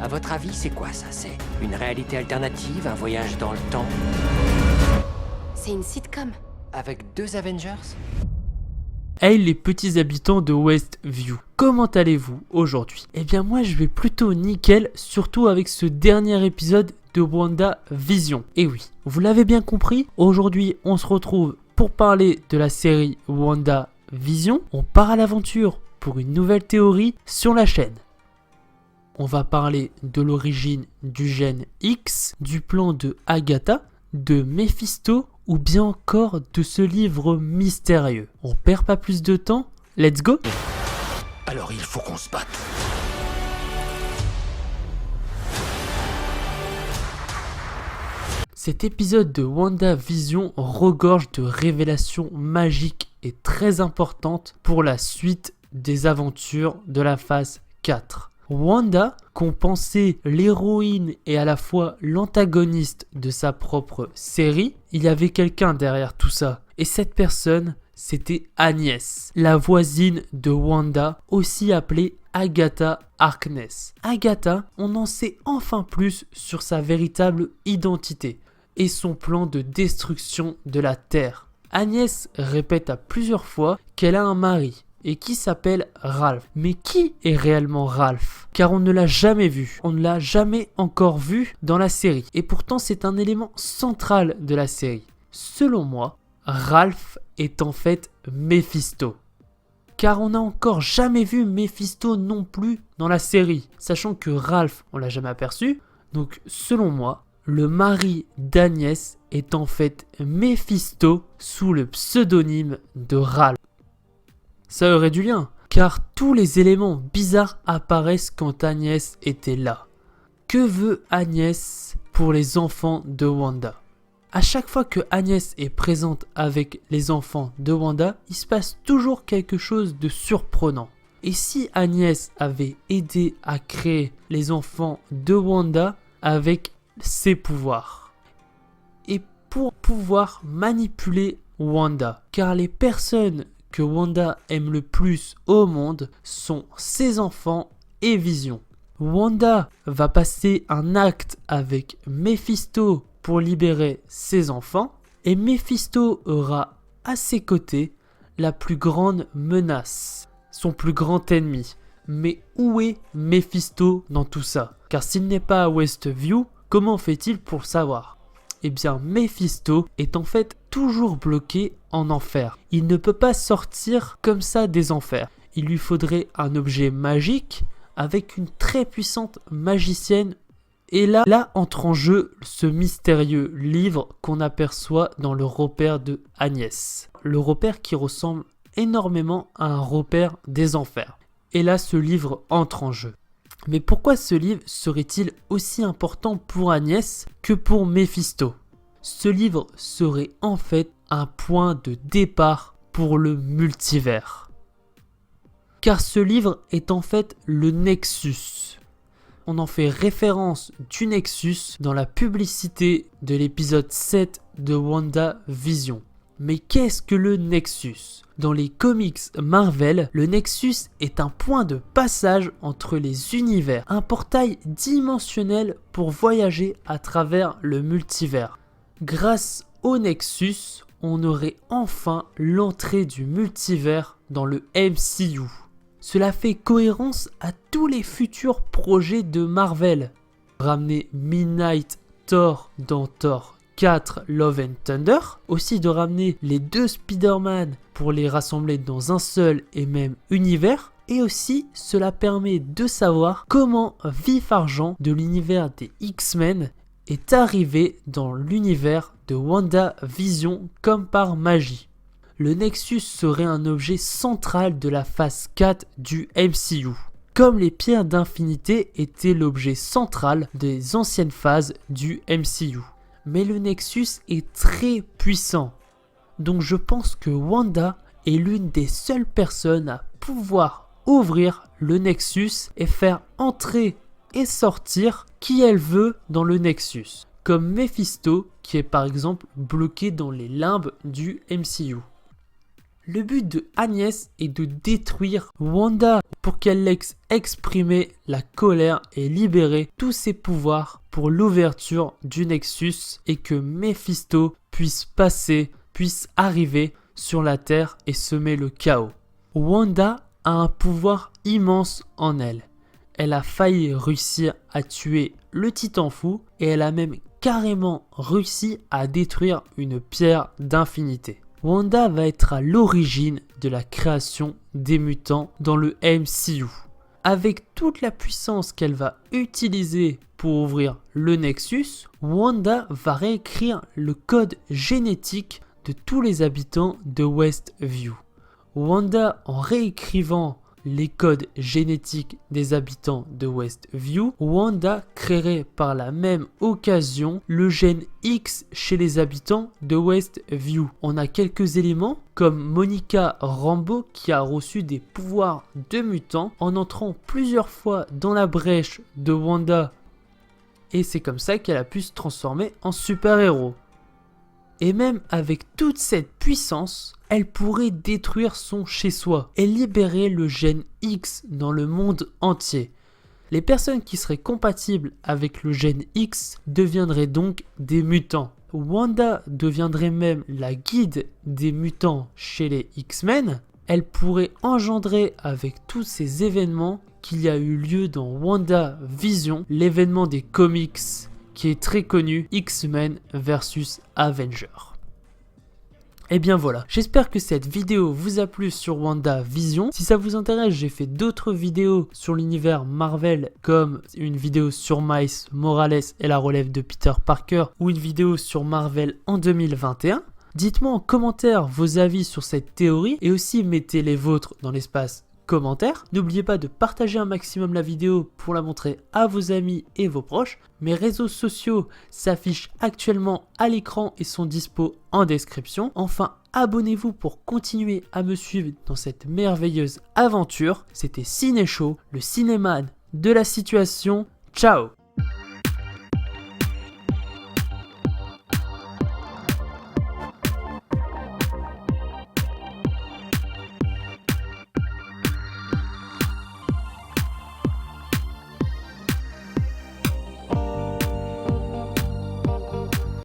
À votre avis, c'est quoi ça? C'est une réalité alternative, un voyage dans le temps? C'est une sitcom. Avec 2 Avengers? Hey les petits habitants de Westview, comment allez-vous aujourd'hui? Eh bien moi je vais plutôt nickel, surtout avec ce dernier épisode de WandaVision. Et oui, vous l'avez bien compris, aujourd'hui on se retrouve pour parler de la série WandaVision. On part à l'aventure pour une nouvelle théorie sur la chaîne. On va parler de l'origine du gène X, du plan de Agatha, de Mephisto ou bien encore de ce livre mystérieux. On perd pas plus de temps, let's go! Alors il faut qu'on se batte. Cet épisode de WandaVision regorge de révélations magiques et très importantes pour la suite des aventures de la phase 4. Wanda, qu'on pensait l'héroïne et à la fois l'antagoniste de sa propre série, il y avait quelqu'un derrière tout ça. Et cette personne, c'était Agnès, la voisine de Wanda, aussi appelée Agatha Harkness. Agatha, on en sait enfin plus sur sa véritable identité et son plan de destruction de la Terre. Agnès répète à plusieurs fois qu'elle a un mari et qui s'appelle Ralph. Mais qui est réellement Ralph? Car on ne l'a jamais vu. On ne l'a jamais encore vu dans la série. Et pourtant, c'est un élément central de la série. Selon moi, Ralph est en fait Mephisto. Car on n'a encore jamais vu Mephisto non plus dans la série. Sachant que Ralph, on l'a jamais aperçu. Donc, selon moi, le mari d'Agnès est en fait Mephisto sous le pseudonyme de Ralph. Ça aurait du lien, car tous les éléments bizarres apparaissent quand Agnès était là. Que veut Agnès pour les enfants de Wanda? À chaque fois que Agnès est présente avec les enfants de Wanda, il se passe toujours quelque chose de surprenant. Et si Agnès avait aidé à créer les enfants de Wanda avec ses pouvoirs? Et pour pouvoir manipuler Wanda, car les personnes que Wanda aime le plus au monde sont ses enfants et Vision. Wanda va passer un acte avec Mephisto pour libérer ses enfants et Mephisto aura à ses côtés la plus grande menace, son plus grand ennemi. Mais où est Mephisto dans tout ça? Car s'il n'est pas à Westview, comment fait-il pour le savoir? Eh bien, Mephisto est en fait toujours bloqué en enfer. Il ne peut pas sortir comme ça des enfers. Il lui faudrait un objet magique avec une très puissante magicienne. Et là entre en jeu ce mystérieux livre qu'on aperçoit dans le repère de Agnès. Le repère qui ressemble énormément à un repère des enfers. Et là, ce livre entre en jeu. Mais pourquoi ce livre serait-il aussi important pour Agnès que pour Mephisto? Ce livre serait en fait un point de départ pour le multivers. Car ce livre est en fait le Nexus. On en fait référence du Nexus dans la publicité de l'épisode 7 de WandaVision. Mais qu'est-ce que le Nexus? Dans les comics Marvel, le Nexus est un point de passage entre les univers, un portail dimensionnel pour voyager à travers le multivers. Grâce au Nexus, on aurait enfin l'entrée du multivers dans le MCU. Cela fait cohérence à tous les futurs projets de Marvel. Ramener Midnight Thor dans Thor 4 Love and Thunder, aussi de ramener les 2 Spider-Man pour les rassembler dans un seul et même univers, et aussi cela permet de savoir comment Vif Argent de l'univers des X-Men est arrivé dans l'univers de WandaVision comme par magie. Le Nexus serait un objet central de la phase 4 du MCU, comme les pierres d'infinité étaient l'objet central des anciennes phases du MCU. Mais le Nexus est très puissant. Donc je pense que Wanda est l'une des seules personnes à pouvoir ouvrir le Nexus et faire entrer et sortir qui elle veut dans le Nexus. Comme Mephisto qui est par exemple bloqué dans les limbes du MCU. Le but de Agnès est de détruire Wanda pour qu'elle laisse exprimer la colère et libérer tous ses pouvoirs pour l'ouverture du Nexus et que Mephisto puisse arriver sur la Terre et semer le chaos. Wanda a un pouvoir immense en elle. Elle a failli réussir à tuer le Titan Fou et elle a même carrément réussi à détruire une pierre d'infinité. Wanda va être à l'origine de la création des mutants dans le MCU. Avec toute la puissance qu'elle va utiliser pour ouvrir le Nexus, Wanda va réécrire le code génétique de tous les habitants de Westview. Wanda, en réécrivant les codes génétiques des habitants de Westview, Wanda créerait par la même occasion le gène X chez les habitants de Westview. On a quelques éléments comme Monica Rambeau qui a reçu des pouvoirs de mutant en entrant plusieurs fois dans la brèche de Wanda et c'est comme ça qu'elle a pu se transformer en super-héros. Et même avec toute cette puissance, elle pourrait détruire son chez-soi et libérer le gène X dans le monde entier. Les personnes qui seraient compatibles avec le gène X deviendraient donc des mutants. Wanda deviendrait même la guide des mutants chez les X-Men. Elle pourrait engendrer avec tous ces événements qu'il y a eu lieu dans WandaVision, l'événement des comics qui est très connu, X-Men versus Avengers. Et bien voilà, j'espère que cette vidéo vous a plu sur WandaVision. Si ça vous intéresse, j'ai fait d'autres vidéos sur l'univers Marvel, comme une vidéo sur Miles Morales et la relève de Peter Parker, ou une vidéo sur Marvel en 2021. Dites-moi en commentaire vos avis sur cette théorie, et aussi mettez les vôtres dans l'espace commentaires. N'oubliez pas de partager un maximum la vidéo pour la montrer à vos amis et vos proches. Mes réseaux sociaux s'affichent actuellement à l'écran et sont dispo en description. Enfin, abonnez-vous pour continuer à me suivre dans cette merveilleuse aventure. C'était Ciné Show, le cinéman de la situation. Ciao!